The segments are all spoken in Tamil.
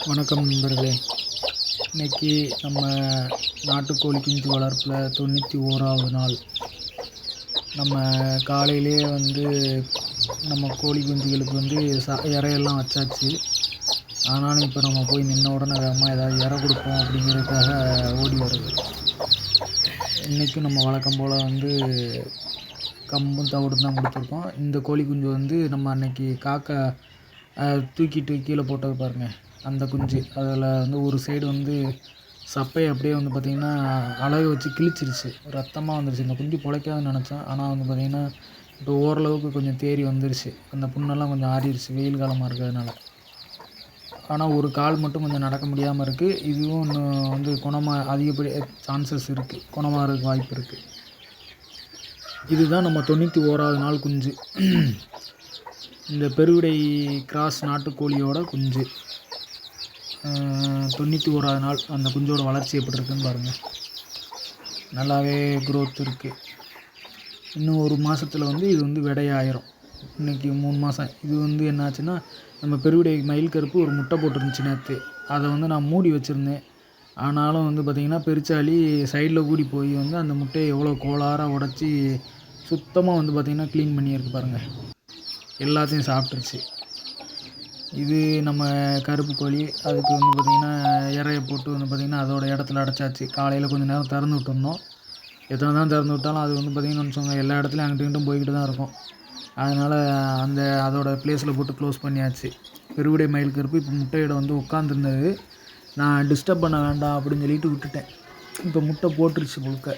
வணக்கம் நண்பர்களே. இன்றைக்கி நம்ம நாட்டுக்கோழி குஞ்சு வளர்ப்பில் 91வது நாள். நம்ம காலையிலேயே நம்ம கோழி குஞ்சுகளுக்கு இறையெல்லாம் வச்சாச்சு. ஆனாலும் இப்போ நம்ம போய் நின்ன உடனே வேகமாக ஏதாவது இறை கொடுப்போம் அப்படிங்கிறதுக்காக ஓடி வருது. இன்றைக்கும் நம்ம வழக்கம் போல் கம்பும் தவிடும் தான் கொடுத்துருக்கோம். இந்த கோழி குஞ்சு நம்ம அன்றைக்கி காக்கா தூக்கிட்டு கீழே போட்டது பாருங்கள், அந்த குஞ்சு. அதில் ஒரு சைடு சப்பையை அப்படியே பார்த்திங்கன்னா அழகு வச்சு கிழிச்சிருச்சு, ரத்தமாக வந்துருச்சு. இந்த குஞ்சு பிழைக்காதுன்னு நினச்சேன். ஆனால் பார்த்திங்கன்னா இப்போ ஓரளவுக்கு கொஞ்சம் தேறி வந்துருச்சு. அந்த புண்ணெல்லாம் கொஞ்சம் ஆறிடுச்சு வெயில் காலமாக இருக்கிறதுனால. ஆனால் ஒரு கால் மட்டும் கொஞ்சம் நடக்க முடியாமல் இருக்குது. இதுவும் இன்னும் குணமாக அதிகப்படி சான்சஸ் இருக்குது, குணமாகறதுக்கு வாய்ப்பு இருக்குது. இதுதான் நம்ம 91வது நாள் குஞ்சு. இந்த பெருவிடை கிராஸ் நாட்டுக்கோழியோட குஞ்சு. 91வது நாள். அந்த குஞ்சோட வளர்ச்சி எப்படி இருக்குன்னு பாருங்கள். நல்லாவே க்ரோத் இருக்குது. இன்னும் ஒரு மாதத்தில் இது விடையாயிரும். இன்றைக்கி 3 மாதம். இது என்னாச்சுன்னா, நம்ம பெருவிடை மயில் கருப்பு ஒரு முட்டை போட்டுருந்துச்சு நேற்று. அதை நான் மூடி வச்சுருந்தேன். ஆனாலும் பார்த்திங்கன்னா பெருச்சாளி சைடில் கூடி போய் அந்த முட்டையை எவ்வளோ கோளாறாக உடச்சி சுத்தமாக பார்த்திங்கன்னா க்ளீன் பண்ணியிருக்கு பாருங்கள். எல்லாத்தையும் சாப்பிட்ருச்சு. இது நம்ம கருப்பு கோழி. அதுக்கு பார்த்திங்கன்னா இறைய போட்டு பார்த்திங்கன்னா அதோட இடத்துல அடைச்சாச்சு. காலையில் கொஞ்சம் நேரம் திறந்து விட்டுருந்தோம். எத்தனை தான் திறந்து விட்டாலும் அது பார்த்திங்கன்னா வச்சுக்கோங்க, எல்லா இடத்துலையும் அங்கிட்டும் இங்கிட்டும் போய்கிட்டு தான் இருக்கும். அதனால் அதோட ப்ளேஸில் போட்டு க்ளோஸ் பண்ணியாச்சு. பெருவிடை மயில் கருப்பு இப்போ முட்டையோட உட்காந்துருந்தது. நான் டிஸ்டர்ப் பண்ண வேண்டாம் அப்படின்னு சொல்லிட்டு விட்டுட்டேன். இப்போ முட்டை போட்டுருச்சு முழுக்க.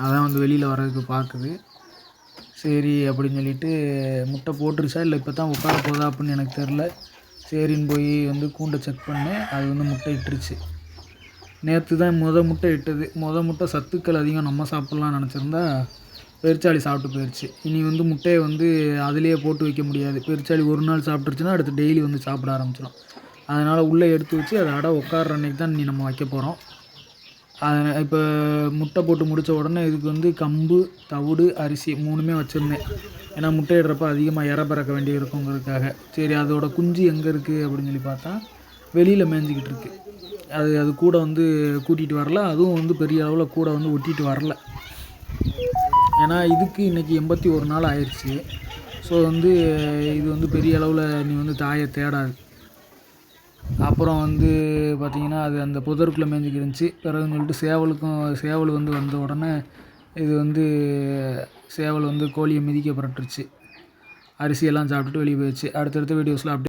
அதான் வெளியில் வர்றதுக்கு பார்க்குது. சரி அப்படின்னு சொல்லிட்டு முட்டை போட்டுருச்சா இல்லை இப்போ தான் உட்கார போதா அப்படின்னு எனக்கு தெரில. சரின்னு போய் கூண்டை செக் பண்ணேன். அது முட்டை இட்டுருச்சு. நேற்று தான் முட்டை இட்டது. முட்டை சத்துக்கள் அதிகம், நம்ம சாப்பிட்லான்னு நினச்சிருந்தா பெருச்சாளி சாப்பிட்டு போயிடுச்சு. இனி முட்டையை அதிலேயே போட்டு வைக்க முடியாது. பெருச்சாளி ஒரு நாள் சாப்பிட்ருச்சுன்னா அடுத்து டெய்லி சாப்பிட ஆரம்பிச்சிடும். அதனால் உள்ளே எடுத்து வச்சு அதை அடை உட்கார்ற அன்றைக்கி தான் இனி நம்ம வைக்க போகிறோம். இப்போ முட்டை போட்டு முடித்த உடனே இதுக்கு கம்பு, தவிடு, அரிசி 3மே வச்சுருந்தேன். ஏன்னா முட்டையிடுறப்ப அதிகமாக இறை பறக்க வேண்டி இருக்குங்கிறதுக்காக. சரி, அதோட குஞ்சு எங்கே இருக்குது அப்படின்னு சொல்லி பார்த்தா வெளியில் மேய்ஞ்சிக்கிட்டு இருக்குது. அது கூட கூட்டிகிட்டு வரல. அதுவும் பெரிய அளவில் கூட ஒட்டிகிட்டு வரல. ஏன்னா இதுக்கு இன்றைக்கி 81 நாள் ஆயிடுச்சு. ஸோ இது பெரிய அளவில் நீ தாயை தேடாது. அப்புறம் பார்த்திங்கன்னா அது அந்த புதருக்குள்ளே மேய்ஞ்சிக்கிட்டு இருந்துச்சு. பிறகுன்னு சொல்லிட்டு சேவல் வந்த உடனே இது சேவல் கோழியை மிதிக்க புரட்டுருச்சு. அரிசியெல்லாம் சாப்பிட்டுட்டு வெளியே போயிடுச்சு. அடுத்தடுத்த வீடியோஸில்